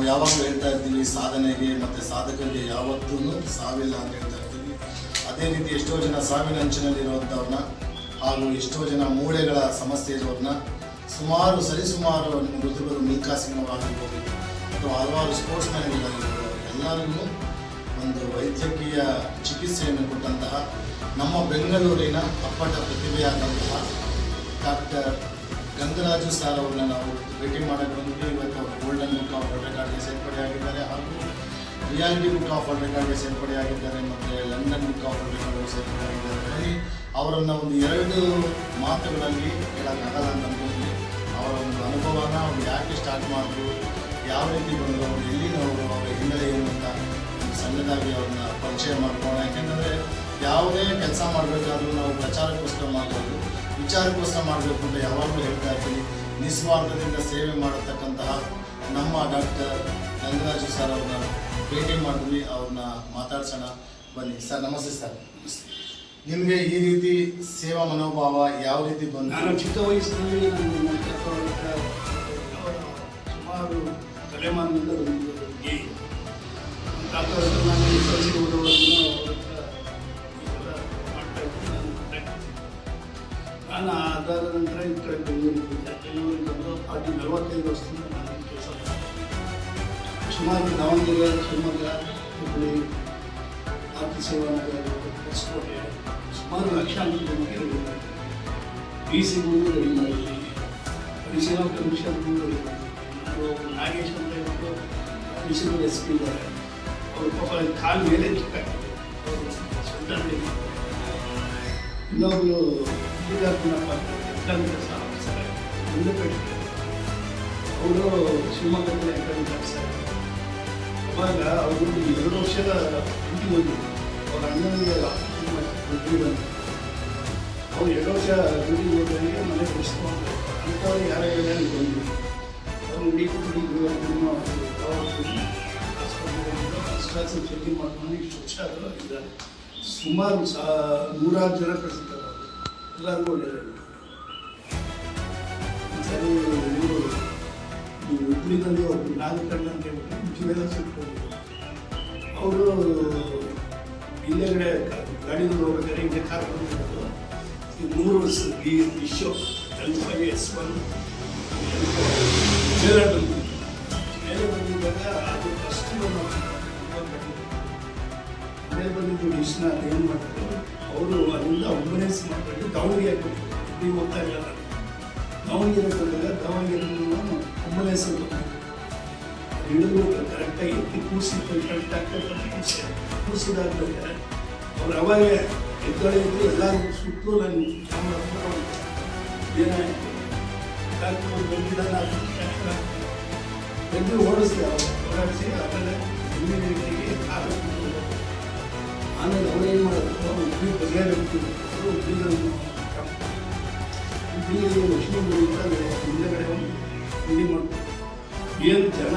ನಾವು ಯಾವಾಗಲೂ ಹೇಳ್ತಾ ಇರ್ತೀವಿ, ಸಾಧನೆಗೆ ಮತ್ತು ಸಾಧಕರಿಗೆ ಯಾವತ್ತೂ ಸಾವಿಲ್ಲ ಅಂತ ಹೇಳ್ತಾ ಇರ್ತೀವಿ. ಅದೇ ರೀತಿ ಎಷ್ಟೋ ಜನ ಸಾವಿನ ಅಂಚಿನಲ್ಲಿರುವಂಥವ್ರನ್ನ ಹಾಗೂ ಎಷ್ಟೋ ಜನ ಮೂಳೆಗಳ ಸಮಸ್ಯೆ ಇರೋರನ್ನ ಸರಿಸುಮಾರು ನಿಮ್ಮ ವೃದ್ಧರು ಮಿಲ್ಕಾ ಸಿಂಗ್ ಆಗಿರ್ಬೋದು ಅಥವಾ ಹಲವಾರು ಸ್ಪೋರ್ಟ್ಸ್ ಮ್ಯಾನ್ಗಳಾಗಿರ್ಬೋದು ಎಲ್ಲರಿಗೂ ಒಂದು ವೈದ್ಯಕೀಯ ಚಿಕಿತ್ಸೆಯನ್ನು ಕೊಟ್ಟಂತಹ ನಮ್ಮ ಬೆಂಗಳೂರಿನ ಅಪ್ಪಟ ಪ್ರತಿಭೆಯಾದಂತಹ ಡಾಕ್ಟರ್ ಗಂಗರಾಜು ಸರ್ ಅವ್ರನ್ನ ನಾವು ಭೇಟಿ ಮಾಡಕ್ಕೆ ಬಂದ್ವಿ. ಇವತ್ತು ಅವರು ಗೋಲ್ಡನ್ ಬುಕ್ ಆಫ್ ವರ್ಲ್ಡ್ ರೆಕಾರ್ಡ್ಗೆ ಸೇರ್ಪಡೆಯಾಗಿದ್ದಾರೆ ಹಾಗೂ ರಿಯಾಲಿಟಿ ಬುಕ್ ಆಫ್ ವರ್ಲ್ಡ್ ರೆಕಾರ್ಡ್ಗೆ ಸೇರ್ಪಡೆಯಾಗಿದ್ದಾರೆ ಮತ್ತು ಲಂಡನ್ ಬುಕ್ ಆಫ್ ವರ್ಲ್ಡ್ ರೆಕಾರ್ಡ್ಗೆ ಸೇರ್ಪಡೆಯಾಗಿದ್ದಾರೆ. ಅವರನ್ನು ಒಂದು 2 ಮಾತುಗಳಲ್ಲಿ ಹೇಳೋಕ್ಕಾಗಲ್ಲ ಅಂತ ಅನ್ಕೊಂಡ್ವಿ. ಅವರ ಒಂದು ಅನುಭವನ ಅವ್ರು ಯಾಕೆ ಸ್ಟಾರ್ಟ್ ಮಾಡಿದ್ರು, ಯಾವ ರೀತಿ ಬಂದರು, ಅವರು ಎಲ್ಲಿನವರು, ಅವರ ಹಿನ್ನೆಲೆ ಏನು ಅಂತ ಸಣ್ಣದಾಗಿ ಅವ್ರನ್ನ ಪರಿಚಯ ಮಾಡ್ಕೊಳ್ಳೋಣ. ಯಾಕೆಂದರೆ ಯಾವುದೇ ಕೆಲಸ ಮಾಡಬೇಕಾದ್ರೂ ನಾವು ಪ್ರಚಾರಕ್ಕೋಸ್ಕರ ಮಾಡಬಹುದು, ವಿಚಾರಕ್ಕೋಸ್ಕರ ಮಾಡಬೇಕು ಅಂತ ಯಾವಾಗಲೂ ಹೇಳ್ತಾ ಇರ್ತೀವಿ. ನಿಸ್ವಾರ್ಥದಿಂದ ಸೇವೆ ಮಾಡತಕ್ಕಂತಹ ನಮ್ಮ ಡಾಕ್ಟರ್ ಗಂಗರಾಜು ಸರ್ ಅವ್ರನ್ನ ಭೇಟಿ ಮಾಡಿದ್ವಿ. ಅವ್ರನ್ನ ಮಾತಾಡ್ಸೋಣ ಬನ್ನಿ. ಸರ್ ನಮಸ್ತೆ. ಸರ್ ನಿಮಗೆ ಈ ರೀತಿ ಸೇವಾ ಮನೋಭಾವ ಯಾವ ರೀತಿ ಬಂತು? ನಾನು ಚಿಕ್ಕ ವಯಸ್ಸಿನಲ್ಲಿ ಸುಮಾರು ತಲೆಮಾರಿನಿಂದ ನಾನು ಅದಾದ ನಂತರ ಈ ಕಡೆ ಬೆಂಗಳೂರಿಗೆ ಬಂದು 45 ವರ್ಷದಿಂದ ನಾನು ಕೆಲಸ ಮಾಡ್ತೀನಿ. ಸುಮಾರು ದಾವಣಗೆರೆ, ಶಿವಮೊಗ್ಗ, ಹುಬ್ಬಳ್ಳಿ, ಆರ್ತಿ ಸೇವಾನಗರ, ಹೊಸಕೋಟೆ ಸುಮಾರು ಲಕ್ಷಾಂತರ ಜನಕ್ಕೆ ರೆಡಿ ಮಾಡಿದ್ದೀನಿ. BCಗೂ ರೆಡಿ ಮಾಡಿದ್ದೀನಿ, ಅಡಿಷನಲ್ ಕಮಿಷನ್ಗೂ ರೆಡಿ ಮಾಡಿದ್ದೀನಿ. ನಾನು ನಾಗೇಶ್ ಅಂತ ಹೇಳ್ಬಿಟ್ಟು ಅಡಿಷನಲ್ SP ಇದ್ದಾರೆ. ಅವರು ಪಾಪ ಕಾಲು ಮೇಲೆ ಚಿಕ್ಕಾಗ್ತದೆ, ಅವರು ಸ್ವಂತ ಇನ್ನೊಬ್ಬರು ಅವರು ಶಿವಮೊಗ್ಗದಲ್ಲಿ ಎಕಡೆಮಿಕ್ ಆಫೀಸರ್. ಅವಾಗ ಅವರು 2 ವರ್ಷದ ಡ್ಯೂಟಿ ಹೋಗಿದ್ರು. ಅವ್ರ ಅಣ್ಣನಿಗೆ ಡ್ಯೂಟಿ ಬಂತು. ಅವ್ರು 2 ವರ್ಷ ಡ್ಯೂಟಿ ಹೋದಾಗ ಮನೆ ಬೆಳೆಸ್ಕೊಂಡು ಅಂಥವ್ರು ಯಾರು ಹೇಳಿದ್ರೆ ಬಂದರು. ಅವ್ರು ಹಾಸ್ಪಿಟಲ್ ಚೆಕಿಂಗ್ ಮಾಡ್ಕೊಂಡು ಇಷ್ಟು ವರ್ಷ ಆದರೂ ಇದ್ದಾರೆ. ಸುಮಾರು 100 ಜನ ಕಳಿಸಿದ್ದಾರೆ. ಎಲ್ಲರಿಗೂ ಒಳ್ಳೆಯದು. ಸರಿ ಇವರು ಈ ಹುಬ್ಬಳ್ಳಿನಲ್ಲಿ ಒಬ್ಬರು ನಾಗಕಣ್ಣ ಅಂತ ಹೇಳ್ಬಿಟ್ಟು ಜೀವೆಲ್ಲ ಸುಟ್ಕೊಂಡಿದ್ರು. ಅವರು ಇಲ್ಲೆಗಡೆ ಗಾಡಿಗಳು ಹೋಗ್ಬೇಕಾದ್ರೆ ಹಿಂಗೆ ಕಾರ್ ಬಂದಿರೋದು. ಈ 3 ವರ್ಷದ ಇಶ್ಯೋ L5S1 ಮೇಲೆ ಬಂದಿದ್ದು. ಮೇಲೆ ಬಂದಿದ್ದಾಗ ಅದು ಫಸ್ಟ್ ಮೇಲೆ ಬಂದಿದ್ದು ಡಿಶ್ನ ಏನು ಮಾಡಿದ್ರು, ಅವರು ಅಲ್ಲಿಂದ ಅಂಬುಲೆನ್ಸ್ ಮಾಡ್ಕೊಂಡು ದಾವಣಗೆರೆ ನೀವು ಹೋಗ್ತಾ ಇಲ್ಲ. ದಾವಣಗೆರೆ ಬಂದಾಗ ದಾವಣಗೆರೆ ಅಂಬುಲೆನ್ಸ್ ಹಿಡಿದು ಕರೆಕ್ಟಾಗಿ ಎತ್ತಿ ಕೂರಿಸಿ ಕೂರಿಸಿದಾದ್ಮೇಲೆ ಅವ್ರು ಅವಾಗೇ ಎದ್ದು ಎಲ್ಲರೂ ಸುತ್ತಲೂ ನಾನು ಏನಾಯಿತು ಡಾಕ್ಟರ್ ಬಂದಿದ್ದಾನೆ ಎದ್ದು ಓಡಿಸಿದೆ. ಓಡಾಡಿಸಿ ಆಮೇಲೆ ಇಮ್ಯುನಿಟಿಗೆ ಆಮೇಲೆ ಅವ್ರೇನು ಮಾಡೋದು, ಹುಬ್ಬಳ್ಳಿ ಬಗೆಹರಿಸ್ತಿದ್ರು. ಹುಬ್ಬಳ್ಳಿ ಲಕ್ಷ್ಮೀ ಹಿಂದೆಗಡೆ ಒಂದು ತಿಂಡಿ ಮಾಡ್ತಾರೆ. ಏನು ಜನ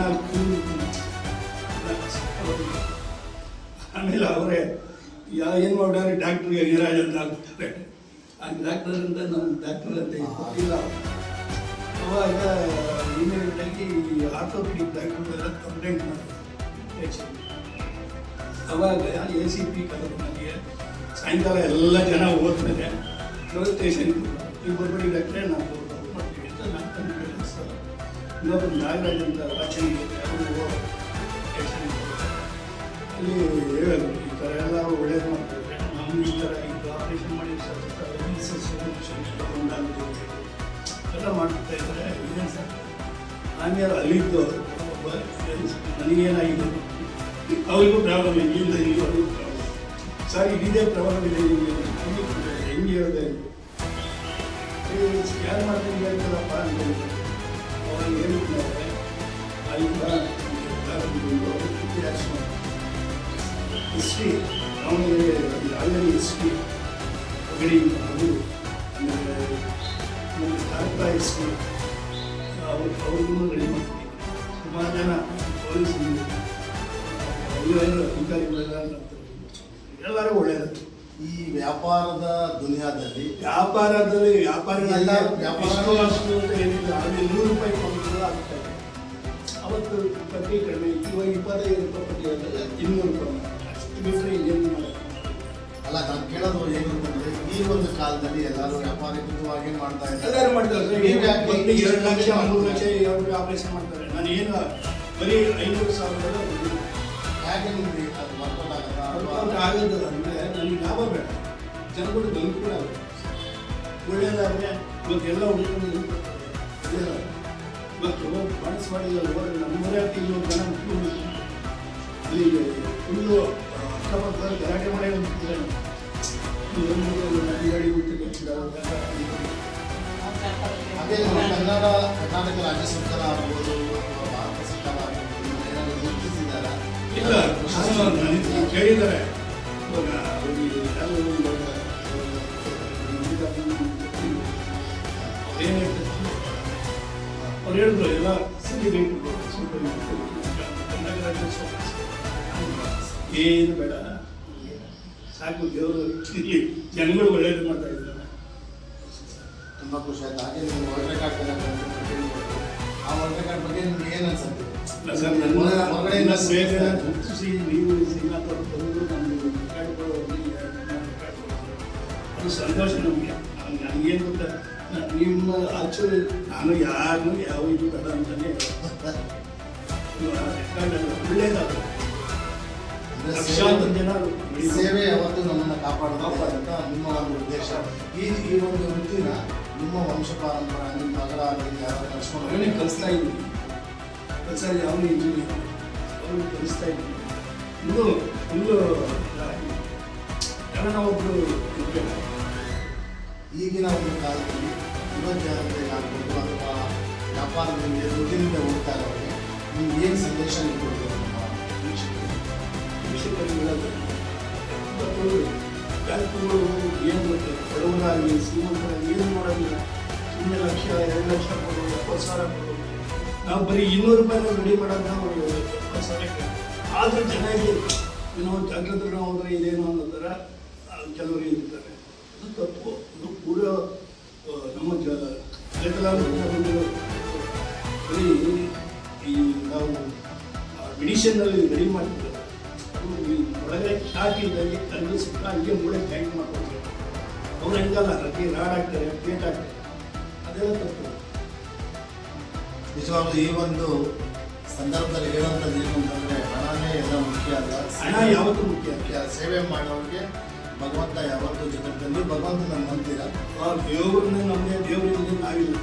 ಆಮೇಲೆ ಅವರೇ ಏನು ಮಾಡ್ಯಾರೆ, ಡಾಕ್ಟ್ರಿಗೆ ಗಿರಾಜ್ ಅಂತ ಆಗ್ತಾರೆ. ಆ ಡಾಕ್ಟರಿಂದ ನಮ್ಮ ಡಾಕ್ಟರ್ ಅಂತ ಇಲ್ಲ. ಅವಾಗ ಇಮಿಡಿಯೇಟಾಗಿ ಆರ್ಥೋಪೆಡಿಕ್ ಡಾಕ್ಟರ್ಗೆಲ್ಲ ಕಂಪ್ಲೇಂಟ್ ಮಾಡ್ತಾರೆ. ಅವಾಗ ACP ಕಲಬುರಗಿಗೆ ಸಾಯಂಕಾಲ ಎಲ್ಲ ಜನ ಓದ್ತಾರೆ. ಸ್ಟೇಷನ್ ಈಗ ಬರ್ಬೇಡಿ ಡಾಕ್ಟ್ರೆ, ನಾವು ಮಾಡ್ತೀವಿ ಅಂತ ನಾನು ತಂದು ಇನ್ನೊಬ್ಬರು ನಾಗರಾಜ್ ಅಂತ ವಾಚನಿಗೆ ಅವರು ಅಲ್ಲಿ ಹೇಳೋದು ಈ ಥರ ಎಲ್ಲ ಒಳ್ಳೇದು ಮಾಡ್ತಾರೆ. ನಮ್ಮ ಈ ಥರ ಈಗ ಆಪ್ರೇಷನ್ ಮಾಡಿ ಎಲ್ಲ ಮಾಡ್ತಾ ಇದ್ದಾರೆ. ಇದೇನು ಸರ್ ಆಮೇಲೆ ಅಲ್ಲಿದ್ದು ನನಗೇನಾಗಿದೆ, ಅವರಿಗೂ ಪ್ರಾಬ್ಲಮ್ ಇದೆ, ಇಲ್ಲ ಅವ್ರಿಗೂ ಪ್ರಾಬ್ಲಮ್. ಸರ್ ಇದೇ ಪ್ರಾಬ್ಲಮ್ ಇದೆ, ಹೆಂಗೆ ಹೇಳಿದೆ ಸ್ಕ್ಯಾನ್ ಮಾಡ್ತೀನಿ ಹೇಳ್ತಾರಪ್ಪ ಅಂತ ಹೇಳಿದ್ರು. ಅವ್ರಿಗೆ ಹೇಳಿದ್ದಾರೆ ಅಲ್ಲಿಂದ ಹಿಸ್ಟ್ರಿ ಅವನಿಗೆ ಆಲ್ರೆಡಿ ಹಿಸ್ಟ್ರಿ ಗಡಿ ಅದು ಆಮೇಲೆ ಕಾರ್ಪಾ ಹಿಸ್ಟ್ರಿ ಅವ್ರಿಗೂ ರೆಡಿ ಮಾಡ್ತೀನಿ. ಸುಮಾರು ಜನ ಪೊಲೀಸ್ ಅಧಿಕಾರಿಗಳೆಲ್ಲ ಎಲ್ಲರೂ ಒಳ್ಳೆಯದು. ಈ ವ್ಯಾಪಾರದ ದುನಿಯಾದಲ್ಲಿ ವ್ಯಾಪಾರ ಏನಿಲ್ಲ, ಅಲ್ಲಿ 100 ರೂಪಾಯಿ ಕೊಂಡ್ರು ಆಗ್ತದೆ. ಅವತ್ತು ಪಟ್ಟಿ ಕಡಿಮೆ, ಇವಾಗ 25 ರೂಪಾಯಿ ಪಟ್ಟಿ ಆದಾಗ 200 ರೂಪಾಯಿ ಅಷ್ಟು ಬಿಟ್ಟರೆ ಏನು ಮಾಡೋದು. ಅಲ್ಲ, ನಾನು ಕೇಳೋದು ಏನಂತಂದ್ರೆ ಈ ಒಂದು ಕಾಲದಲ್ಲಿ ಎಲ್ಲರೂ ವ್ಯಾಪಾರಿಕವಾಗಿ ಮಾಡ್ತಾ ಇದ್ದಾರೆ. ಎಲ್ಲರೂ ಮಾಡ್ತಾರೆ. ನೀವು ಯಾಕೆ 2 ಲಕ್ಷ 3 ಲಕ್ಷ ಅವ್ರಿಗೆ ಆಪರೇಷನ್ ಮಾಡ್ತಾರೆ. ನಾನು ಏನು ಬರೀ 500,000 ಯಾಕೆ ನಿಮ್ಗೆ ಅದು ವರ್ಕೌಟ್ ಆಗಲ್ಲ? ಆಗೋದು ಅಂದರೆ ನನಗೆ ಲಾಭ ಬೇಡ, ಜನಗಳು ಅನುಕೂಲ ಆಗುತ್ತೆ. ಒಳ್ಳೆಯದಾದರೆ ಇವತ್ತೆಲ್ಲ ಹುಡುಕೊಂಡು ಒಳ್ಳೆಯದಾಗುತ್ತೆ. ಇವತ್ತು ಬಾಣಸ್ವಾಡಿಗೆ ಹೋದರೆ ನಮ್ಮೂರೇ ಇನ್ನೊಂದು ಜನ ಅಲ್ಲಿ ಫುಲ್ಲು ಅಕ್ಕಪಕ್ಕ ಗಲಾಟೆ ಮಾಡೇ ಹೋಗ್ತಿದ್ದಾರೆ. ಗಾಡಿ ಅದೇ ಕರ್ನಾಟಕ ರಾಜ್ಯ ಸರ್ಕಾರ ಆಗ್ಬೋದು ಅಥವಾ ಭಾರತ ಸರ್ಕಾರ ಆಗ್ಬೋದು ಏನಾದರೂ ಗುರುತಿಸಿದಾರ? ಇಲ್ಲ, ನಾನು ಕೇಳಿದ್ದಾರೆ. ಇವಾಗ ಏನು ಹೇಳ್ತಾರೆ ಅವ್ರು ಹೇಳಿದ್ರು ಎಲ್ಲ ಸಿಟಿ ರೇಟ್ ಕರ್ನಾಟಕ ರಾಜ್ಯ ಏನು ಬೇಡ, ಸಾಕು ದೇವರು ಜನಗಳು ಒಳ್ಳೇದು ಮಾಡ್ತಾ ಇದ್ದಾರೆ. ತುಂಬ ಖುಷಿ ಆಯ್ತು. ಹಾಗೆ ನೀವು ವರ್ಲ್ಡ್ ರೆಕಾರ್ಡ್ ಆ ವರ್ಲ್ಡ್ ರೆಕಾರ್ಡ್ ಬಗ್ಗೆ ನಿಮ್ಗೆ ಏನು ಅನ್ಸುತ್ತೆ? ಹೊರಗಡೆಯಿಂದ ಬೇಗ ಗುರುತಿಸಿ ನೀವು ಶ್ರೀನಾಥ್ ಅವರು ಬಂದು ನಮಗೆ ಅದು ಸಂತೋಷ ನಮಗೆ. ನನಗೇನು ಗೊತ್ತಾ, ನಿಮ್ಮ ಆಕ್ಚುಲಿ ನಾನು ಯಾರು ಯಾವ ಇದು ಬೇಡ ಅಂತಲೇ ಒಳ್ಳೇದಾಗುತ್ತೆ. ಲಕ್ಷಾಂತರ ಜನ ಸೇವೆ ಯಾವತ್ತು ನಮ್ಮನ್ನು ಕಾಪಾಡುತ್ತ ನಿಮ್ಮ ಒಂದು ಉದ್ದೇಶ. ಈ ಒಂದು ವೃತ್ತಿನ ನಿಮ್ಮ ವಂಶ ಪಾರಂಪರೆ ನಿಮ್ಮ ಮಗಳ ಆಗಲಿ ಯಾರು ಕಲಿಸ್ಕೊಂಡು ಅವನಿಗೆ ಕಲಿಸ್ತಾ ಇದ್ದೀನಿ. ಕೆಲಸ ಅವನು ಇಂಜಿನಿಯರ್, ಅವನಿಗೆ ಕಲಿಸ್ತಾ ಇದ್ದೀನಿ. ಇದು ಫುಲ್ಲು ಯಾರನ್ನ ಒಬ್ಬರು ಇರಬೇಕು. ಈಗಿನ ಒಂದು ಕಾಲದಲ್ಲಿ ಯುವ ಜಾಗೃತಿಗಾಗ್ಬೋದು ಅಥವಾ ವ್ಯಾಪಾರದಲ್ಲಿ ದುಡ್ಡಿನಿಂದ ಹೋಗ್ತಾ ಇರೋರಿಗೆ ನೀವು ಏನು ಸಂದೇಶ ನೀವು ಕೊಡ್ಬೋದು ನಮ್ಮ ವೀಕ್ಷಕರಿಗೆ ಹೇಳೋದು? ಇವತ್ತು ಬ್ಯಾಂಕುಗಳು ಏನು ಮಾಡ್ತಾರೆ, ಬಡವರಾಗಲಿ ಶ್ರೀಮಂತರಾಗಿ ಏನು ಮಾಡೋದಿಲ್ಲ. ಸುಮ್ಮನೆ 1 ಲಕ್ಷ 2 ಲಕ್ಷ ಕೊಡೋದು, 70,000 ಕೊಡೋದು. ನಾವು ಬರೀ 200 ರೂಪಾಯಿನ ರೆಡಿ ಮಾಡೋದು ನಾವು 70,000. ಆದರೂ ಜನ ಇಲ್ಲಿ ಏನೋ ಜಾಗೃತಿ ನಾವು ಹೋದರೆ ಇದೇನೋ ಅನ್ನೋ ಥರ ಕೆಲವರು ಇರ್ತಾರೆ. ಅದು ತಪ್ಪು. ಇದು ಕೂಡ ನಮ್ಮ ಜಗತ್ತಲ್ಲಿ ಬರೀ ಈ ನಾವು ಮೆಡಿಷನ್ನಲ್ಲಿ ರೆಡಿ ಮಾಡ್ತೀವಿ. ಒಳಗಡೆ ಹಾಕಿದ್ದಾಗಿ ಕಲ್ಲು ಸಿಕ್ಕ ಹಂಗೆ ಮೂಳೆ ಜಾಯಿಂಟ್ ಮಾಡ್ಕೊಳ್ತಾರೆ. ಅವ್ರು ಹೆಂಗಲ್ಲ ರಕ್ಕೆ ರಾಡ್ ಹಾಕ್ತಾರೆ, ಪ್ಲೇಟ್ ಹಾಕ್ತಾರೆ, ಅದೆಲ್ಲ ತಪ್ಪು. ನಿಜವಾಗ್ಲೂ ಈ ಒಂದು ಸಂದರ್ಭದಲ್ಲಿ ಹೇಳುವಂಥದ್ದು ಏನು ಅಂತಂದರೆ ಹಣನೇ ಎಲ್ಲ ಮುಖ್ಯ ಅಲ್ಲ. ಹಣ ಯಾವತ್ತೂ ಮುಖ್ಯ. ಸೇವೆ ಮಾಡೋರಿಗೆ ಭಗವಂತ ಯಾವತ್ತೂ ಜಗತ್ತಲ್ಲಿ ಭಗವಂತನ ನಂಬ್ತೀರಾ? ದೇವ್ರನ್ನ ನಮ್ಮದೇ, ದೇವರಿಂದ ನಾವಿಲ್ಲ.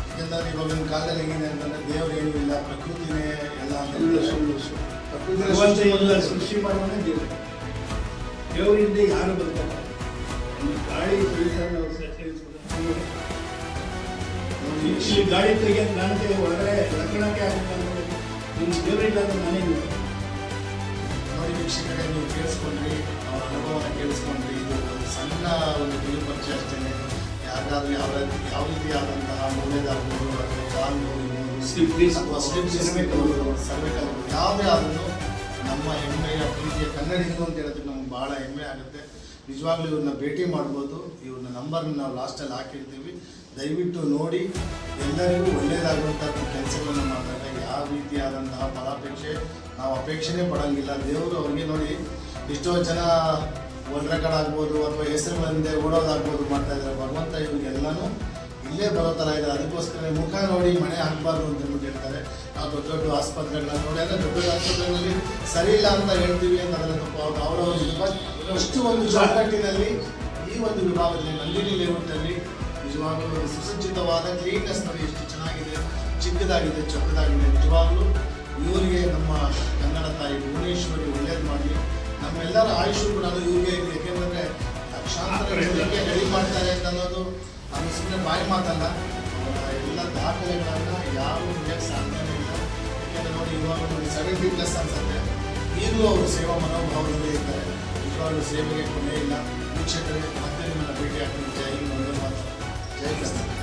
ಯಾಕೆಂದರೆ ಇವಾಗಿನ ಕಾಲದಲ್ಲಿ ಹೆಂಗಿದೆ ಅಂತಂದರೆ ದೇವ್ರು ಏನೂ ಇಲ್ಲ, ಪ್ರಕೃತಿನೇ ಎಲ್ಲ ಅಂತ. ಭಗವಂತ ಎಲ್ಲ ಸೃಷ್ಟಿ ಮಾಡೋನೇ ದೇವರು. ದೇವರಿಂದ ಯಾರು ಬರ್ತಾರೆ? ಗಾಳಿ ತೆಗಿತಾರೆ, ನಾವು ಸೇರಿಸ್ಬೋದು. ಇಲ್ಲಿ ಗಾಳಿ ತೆಗಿಯೋದು ನನಗೆ ಒಳಗಡೆ ಲಕ್ಷಣಕ್ಕೆ ಆಗುತ್ತೆ. ನಿಮ್ಮ ದೇವರಿಲ್ಲ ಅಂದ್ರೆ ನಾನೇನು ನೋಡಿ ವೀಕ್ಷಕರೇ, ನೀವು ಕೇಳಿಸ್ಕೊಂಡ್ರಿ, ಅವರ ಅನುಭವನ ಕೇಳಿಸ್ಕೊಂಡ್ರಿ. ಇದು ಒಂದು ಸಣ್ಣ ಒಂದು ಕಿರು ಪರಿಚಯ ಅಷ್ಟೇ. ಯಾರಾದರೂ ಯಾವ ರೀತಿಯಾದಂತಹ ಮೂಲೆದಾಗ್ಬೋದು ಅಥವಾ ಕಾಲು ನೋವು ಅಥವಾ ಸರ್ವಿಕಲ್ ಯಾವುದೇ ಆದ್ರೂ ನಮ್ಮ ಹೆಮ್ಮೆಯ ಪ್ರೀತಿಯ ಕನ್ನಡಿಗರು ಅಂತ ಹೇಳೋದಕ್ಕೆ ನಮ್ಗೆ ಭಾಳ ಹೆಮ್ಮೆ ಆಗುತ್ತೆ. ನಿಜವಾಗ್ಲೂ ಇವ್ರನ್ನ ಭೇಟಿ ಮಾಡ್ಬೋದು. ಇವ್ರನ್ನ ನಂಬರ್ನ ನಾವು ಲಾಸ್ಟಲ್ಲಿ ಹಾಕಿರ್ತೀವಿ. ದಯವಿಟ್ಟು ನೋಡಿ, ಎಲ್ಲರಿಗೂ ಒಳ್ಳೆಯದಾಗುವಂಥ ಕೆಲಸಗಳನ್ನು ಮಾಡಿದಾಗ ಯಾವ ರೀತಿಯಾದಂತಹ ಫಲಾಪೇಕ್ಷೆ ನಾವು ಅಪೇಕ್ಷೆನೇ ಪಡೋಂಗಿಲ್ಲ. ದೇವರು ಅವ್ರಿಗೆ ನೋಡಿ ಎಷ್ಟೋ ಜನ ವರ್ಲ್ಡ್ ರೆಕಾರ್ಡ್ ಆಗ್ಬೋದು ಅಥವಾ ಹೆಸರುಗಳಿಂದ ಓಡೋದಾಗ್ಬೋದು ಮಾಡ್ತಾ ಇದ್ದಾರೆ. ಭಗವಂತ ಇವ್ರಿಗೆಲ್ಲನೂ ಇಲ್ಲೇ ಬರೋ ಥರ ಇದೆ. ಅದಕ್ಕೋಸ್ಕರ ಮುಖ ನೋಡಿ ಮನೆ ಹಾಕಬಾರ್ದು ಅಂತ ಹೇಳ್ಬಿಟ್ಟು ಹೇಳ್ತಾರೆ. ನಾವು ದೊಡ್ಡ ದೊಡ್ಡ ಆಸ್ಪತ್ರೆಗಳನ್ನ ನೋಡಿ, ಅಂದರೆ ದೊಡ್ಡ ದೊಡ್ಡ ಆಸ್ಪತ್ರೆಗಳಲ್ಲಿ ಸರಿ ಇಲ್ಲ ಅಂತ ಹೇಳ್ತೀವಿ ಅಂತ ಅದರ ತಪ್ಪು. ಅವರವರು ಅಷ್ಟು ಒಂದು ಚೌಕಟ್ಟಿನಲ್ಲಿ ಈ ಒಂದು ವಿಭಾಗದಲ್ಲಿ ನಂದಿನಿ ಲೇಔಟಲ್ಲಿ ನಿಜವಾಗ್ಲೂ ಸುಸಜ್ಜಿತವಾದ ಕ್ಲೀನ್ನೆಸ್ ನೋಡಿ ಎಷ್ಟು ಚೆನ್ನಾಗಿದೆ, ಚಿಕ್ಕದಾಗಿದೆ, ಚೊಕ್ಕದಾಗಿದೆ. ನಿಜವಾಗ್ಲೂ ಇವರಿಗೆ ನಮ್ಮ ಕನ್ನಡ ತಾಯಿ ಭುವನೇಶ್ವರಿ ಒಳ್ಳೇದು ಮಾಡಿ ನಮ್ಮೆಲ್ಲರ ಆಯುಷು ಕೂಡ ಅದು ಇವ್ರಿಗೆ ಇದೆ. ಯಾಕೆಂದರೆ ಲಕ್ಷಾಂತರ ಜನರಿಗೆ ರೆಡಿ ಮಾಡ್ತಾರೆ ಅಂತ ಅನ್ನೋದು ಅದು ಸುಮ್ಮನೆ ಬಾಯಿ ಮಾತಲ್ಲ. ಅವರ ಎಲ್ಲ ದಾಖಲೆಗಳನ್ನು ಯಾರು ಮುಗಿಯಕ್ಕೆ ಸಾಧ್ಯನೇ ಇಲ್ಲ. ಯಾಕೆಂದರೆ ನೋಡಿ ಇವಾಗ ನೋಡಿ 70+ ಅನ್ಸುತ್ತೆ. ಈಗಲೂ ಅವರು ಸೇವಾ ಮನೋಭಾವದಲ್ಲೇ ಇದ್ದಾರೆ. ನಿಜವಾಗ್ಲೂ ಸೇವೆಗೆ ಕೊನೆ ಇಲ್ಲ. ವೀಕ್ಷಕರಿಗೆ ಮತ್ತೆ ನಿಮ್ಮನ್ನು ಭೇಟಿ ಆಗ್ತೀನಿ. ಜೈ ಹಿಂದ್, ವಂದೇ ಮಾತರಂ. ಜೈ ಕರ್ನಾಟಕ.